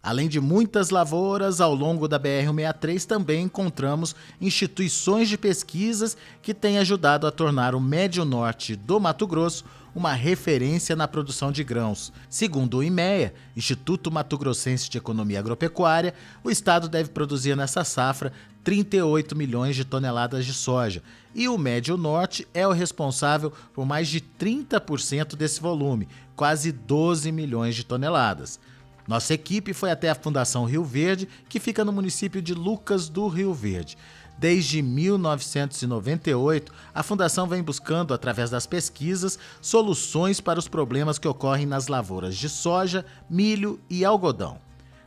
Além de muitas lavouras, ao longo da BR-163 também encontramos instituições de pesquisas que têm ajudado a tornar o Médio Norte do Mato Grosso uma referência na produção de grãos. Segundo o IMEA, Instituto Mato Grossense de Economia Agropecuária, o estado deve produzir nessa safra 38 milhões de toneladas de soja, e o Médio Norte é o responsável por mais de 30% desse volume, quase 12 milhões de toneladas. Nossa equipe foi até a Fundação Rio Verde, que fica no município de Lucas do Rio Verde. Desde 1998, a Fundação vem buscando, através das pesquisas, soluções para os problemas que ocorrem nas lavouras de soja, milho e algodão.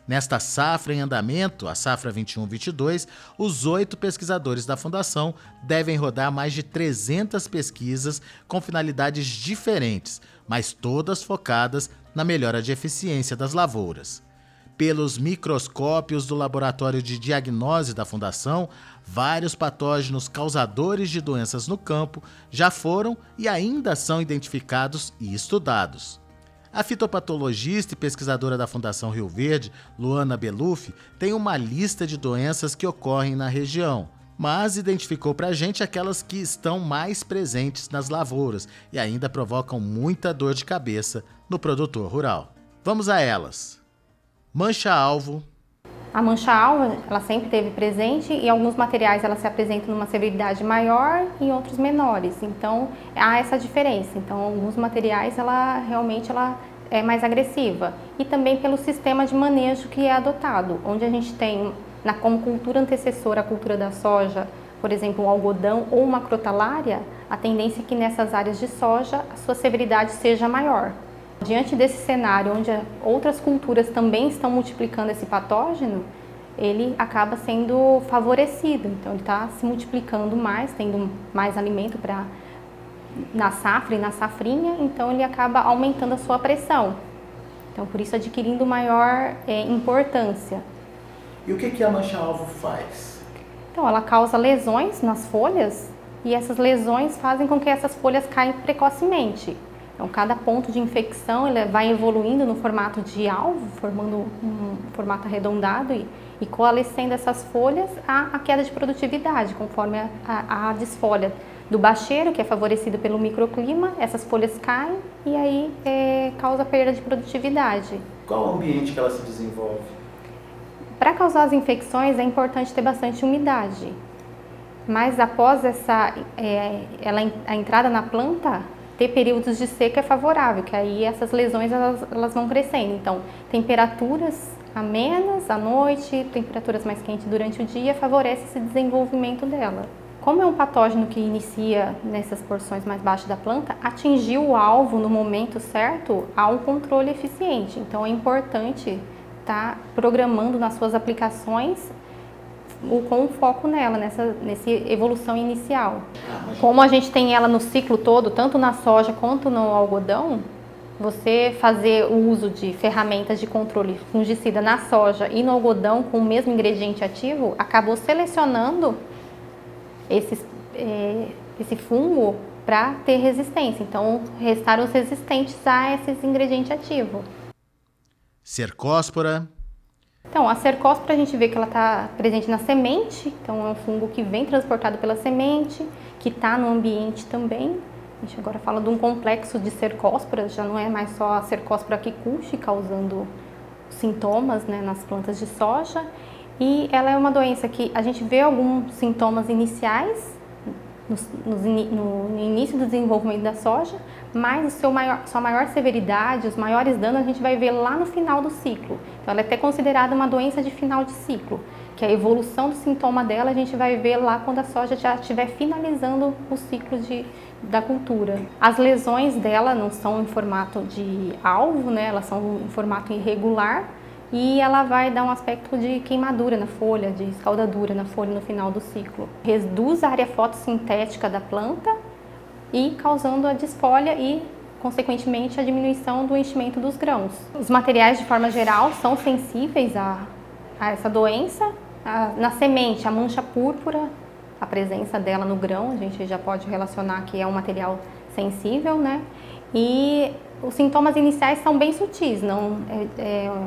Nesta safra em andamento, a safra 21-22, os 8 pesquisadores da Fundação devem rodar mais de 300 pesquisas com finalidades diferentes, mas todas focadas na melhora de eficiência das lavouras. Pelos microscópios do Laboratório de Diagnose da Fundação, vários patógenos causadores de doenças no campo já foram e ainda são identificados e estudados. A fitopatologista e pesquisadora da Fundação Rio Verde, Luana Belufi, tem uma lista de doenças que ocorrem na região, mas identificou para a gente aquelas que estão mais presentes nas lavouras e ainda provocam muita dor de cabeça no produtor rural. Vamos a elas. Mancha-alvo. A mancha-alvo, ela sempre esteve presente e alguns materiais ela se apresentam numa severidade maior e outros menores. Então, há essa diferença. Então, alguns materiais, ela realmente é mais agressiva. E também pelo sistema de manejo que é adotado, onde a gente tem, como cultura antecessora à cultura da soja, por exemplo, um algodão ou uma crotalária, a tendência é que nessas áreas de soja a sua severidade seja maior. Diante desse cenário, onde outras culturas também estão multiplicando esse patógeno, ele acaba sendo favorecido. Então, ele está se multiplicando mais, tendo mais alimento na safra e na safrinha, então ele acaba aumentando a sua pressão. Então, por isso, adquirindo maior importância. E o que a mancha-alvo faz? Então, ela causa lesões nas folhas e essas lesões fazem com que essas folhas caiam precocemente. Então, cada ponto de infecção ele vai evoluindo no formato de alvo, formando um formato arredondado e coalescendo essas folhas a queda de produtividade, conforme a desfolha do bacheiro, que é favorecido pelo microclima, essas folhas caem e aí causa perda de produtividade. Qual o ambiente que ela se desenvolve? Para causar as infecções é importante ter bastante umidade, mas após a entrada na planta, ter períodos de seca é favorável, que aí essas lesões elas vão crescendo. Então, temperaturas amenas à noite, temperaturas mais quentes durante o dia, favorece esse desenvolvimento dela. Como é um patógeno que inicia nessas porções mais baixas da planta, atingir o alvo no momento certo há um controle eficiente. Então, é importante estar programando nas suas aplicações com um foco nela, nessa evolução inicial. Como a gente tem ela no ciclo todo, tanto na soja quanto no algodão, você fazer o uso de ferramentas de controle fungicida na soja e no algodão com o mesmo ingrediente ativo, acabou selecionando esse fungo para ter resistência. Então, restaram os resistentes a esses ingredientes ativos. Cercóspora. Então, a cercóspora a gente vê que ela está presente na semente, então é um fungo que vem transportado pela semente, que está no ambiente também. A gente agora fala de um complexo de cercósporas, já não é mais só a cercóspora kikuchi causando sintomas, né, nas plantas de soja. E ela é uma doença que a gente vê alguns sintomas iniciais no início do desenvolvimento da soja, mas sua maior severidade, os maiores danos a gente vai ver lá no final do ciclo. Então ela é até considerada uma doença de final de ciclo, que a evolução do sintoma dela a gente vai ver lá quando a soja já estiver finalizando o ciclo da cultura. As lesões dela não são em formato de alvo, né? Elas são em formato irregular, e ela vai dar um aspecto de queimadura na folha, de escaldadura na folha no final do ciclo. Reduz a área fotossintética da planta e causando a desfolha e, consequentemente, a diminuição do enchimento dos grãos. Os materiais, de forma geral, são sensíveis a essa doença. Na semente, a mancha púrpura, a presença dela no grão, a gente já pode relacionar que é um material sensível, né? E Os sintomas iniciais são bem sutis, não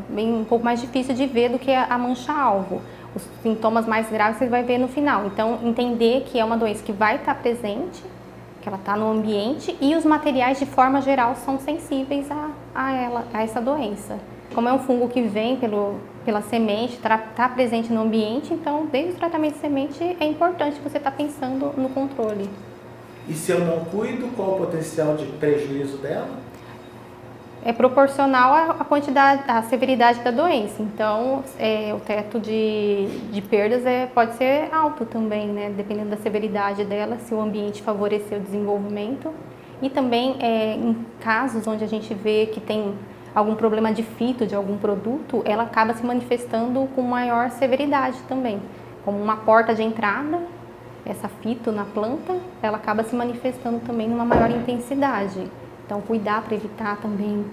bem um pouco mais difícil de ver do que a mancha-alvo. Os sintomas mais graves você vai ver no final. Então, entender que é uma doença que vai estar presente, que ela está no ambiente, e os materiais de forma geral são sensíveis a essa doença. Como é um fungo que vem pela semente, está presente no ambiente, então desde o tratamento de semente é importante você estar pensando no controle. E se eu não cuido, qual o potencial de prejuízo dela? É proporcional à quantidade, à severidade da doença. Então, o teto de perdas pode ser alto também, né? Dependendo da severidade dela, se o ambiente favorecer o desenvolvimento. E também, em casos onde a gente vê que tem algum problema de fito, de algum produto, ela acaba se manifestando com maior severidade também. Como uma porta de entrada, essa fito na planta, ela acaba se manifestando também numa maior intensidade. Então, cuidar para evitar também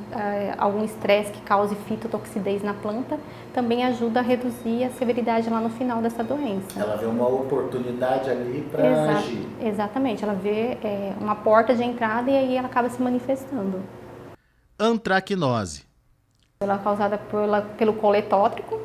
algum estresse que cause fitotoxidez na planta, também ajuda a reduzir a severidade lá no final dessa doença. Ela vê uma oportunidade ali para agir. Exatamente, ela vê uma porta de entrada e aí ela acaba se manifestando. Antracnose. Ela é causada pelo coletótrico,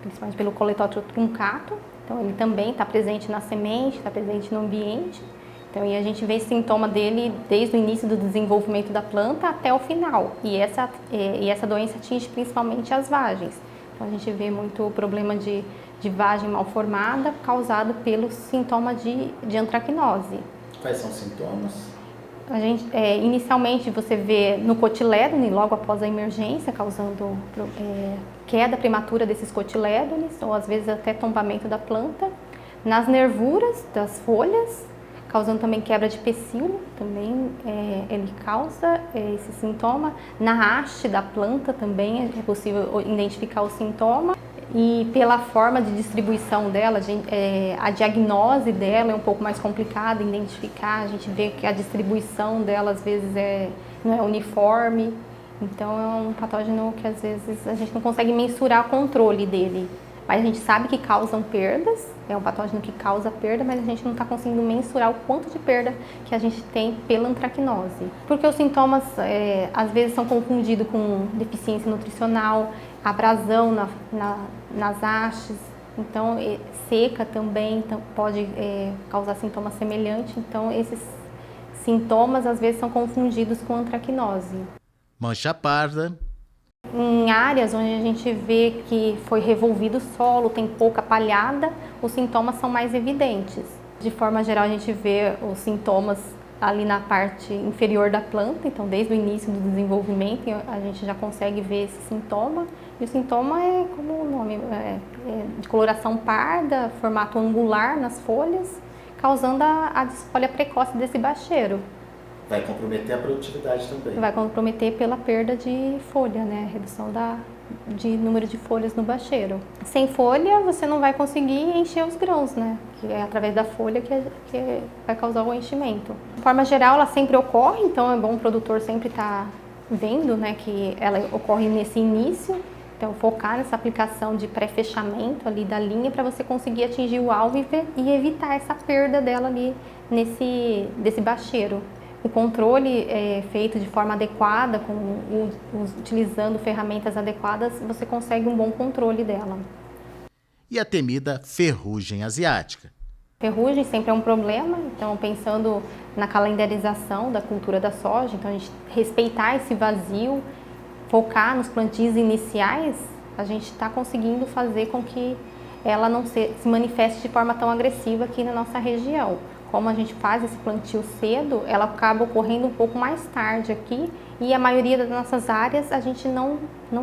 principalmente pelo coletótrico truncato. Então, ele também está presente na semente, está presente no ambiente. Então, aí a gente vê esse sintoma dele desde o início do desenvolvimento da planta até o final. E essa doença atinge principalmente as vagens. Então, a gente vê muito problema de vagem mal formada causado pelo sintoma de antracnose. Quais são os sintomas? Inicialmente, você vê no cotilédone, logo após a emergência, causando queda prematura desses cotilédones, ou às vezes até tombamento da planta. Nas nervuras das folhas, causando também quebra de pecíolo, também ele causa esse sintoma. Na haste da planta também é possível identificar o sintoma. E pela forma de distribuição dela, a diagnose dela é um pouco mais complicada de identificar. A gente vê que a distribuição dela às vezes não é uniforme. Então é um patógeno que às vezes a gente não consegue mensurar o controle dele. Mas a gente sabe que causam perdas, é um patógeno que causa perda, mas a gente não está conseguindo mensurar o quanto de perda que a gente tem pela antracnose. Porque os sintomas, às vezes, são confundidos com deficiência nutricional, abrasão nas hastes, então seca também pode causar sintomas semelhantes. Então, esses sintomas, às vezes, são confundidos com antracnose. Mancha parda. Em áreas onde a gente vê que foi revolvido o solo, tem pouca palhada, os sintomas são mais evidentes. De forma geral, a gente vê os sintomas ali na parte inferior da planta, então desde o início do desenvolvimento a gente já consegue ver esse sintoma. E o sintoma é, como o nome, de coloração parda, formato angular nas folhas, causando a desfolha precoce desse bacheiro. Vai comprometer a produtividade também. Vai comprometer pela perda de folha, né? Redução de número de folhas no bacheiro. Sem folha, você não vai conseguir encher os grãos, né? Que é através da folha que vai causar o enchimento. De forma geral, ela sempre ocorre, então é bom o produtor sempre estar vendo, né, que ela ocorre nesse início. Então, focar nessa aplicação de pré-fechamento ali da linha para você conseguir atingir o alvo e evitar essa perda dela ali desse bacheiro. O controle feito de forma adequada, utilizando ferramentas adequadas, você consegue um bom controle dela. E a temida ferrugem asiática? Ferrugem sempre é um problema, então pensando na calendarização da cultura da soja, então a gente respeitar esse vazio, focar nos plantios iniciais, a gente está conseguindo fazer com que ela não se manifeste de forma tão agressiva aqui na nossa região. Como a gente faz esse plantio cedo, ela acaba ocorrendo um pouco mais tarde aqui e a maioria das nossas áreas a gente não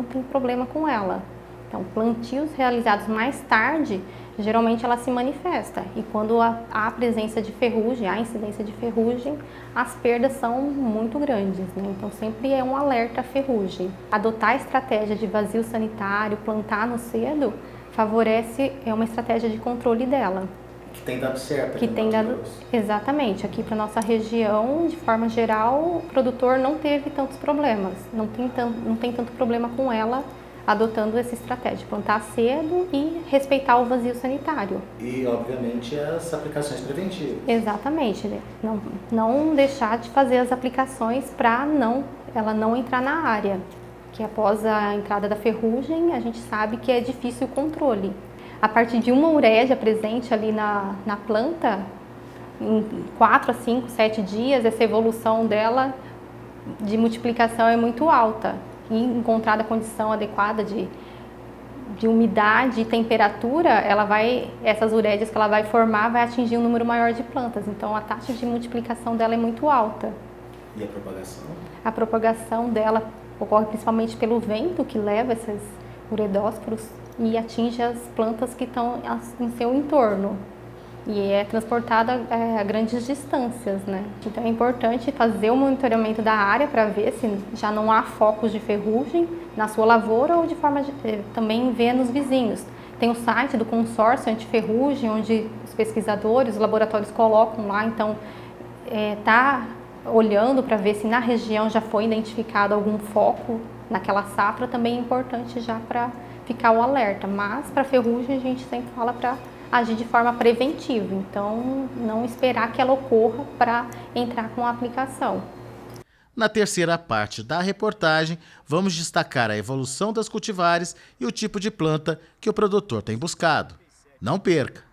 tem problema com ela. Então, plantios realizados mais tarde, geralmente ela se manifesta. E quando há presença de ferrugem, há incidência de ferrugem, as perdas são muito grandes, né? Então, sempre é um alerta à ferrugem. Adotar a estratégia de vazio sanitário, plantar no cedo, favorece uma estratégia de controle dela. Que tem dado certo. Que tem dado, exatamente. Aqui para nossa região, de forma geral, o produtor não teve tantos problemas. Não tem tanto problema com ela adotando essa estratégia, plantar cedo e respeitar o vazio sanitário. E, obviamente, as aplicações preventivas. Exatamente. Né? Não deixar de fazer as aplicações para não ela não entrar na área, que após a entrada da ferrugem, a gente sabe que é difícil o controle. A partir de uma ureia presente ali na planta, em 4 a 5, 7 dias, essa evolução dela de multiplicação é muito alta. E encontrada a condição adequada de umidade e temperatura, essas ureias que ela vai formar vai atingir um número maior de plantas. Então a taxa de multiplicação dela é muito alta. E a propagação? A propagação dela ocorre principalmente pelo vento que leva esses uredósporos e atinge as plantas que estão em seu entorno. E é transportada a grandes distâncias, né? Então é importante fazer o monitoramento da área para ver se já não há focos de ferrugem na sua lavoura ou de forma de também ver nos vizinhos. Tem o site do consórcio antiferrugem, onde os pesquisadores, os laboratórios colocam lá, então tá olhando para ver se na região já foi identificado algum foco naquela safra, também é importante já para ficar o alerta. Mas para ferrugem a gente sempre fala para agir de forma preventiva, então não esperar que ela ocorra para entrar com a aplicação. Na terceira parte da reportagem, vamos destacar a evolução das cultivares e o tipo de planta que o produtor tem buscado. Não perca!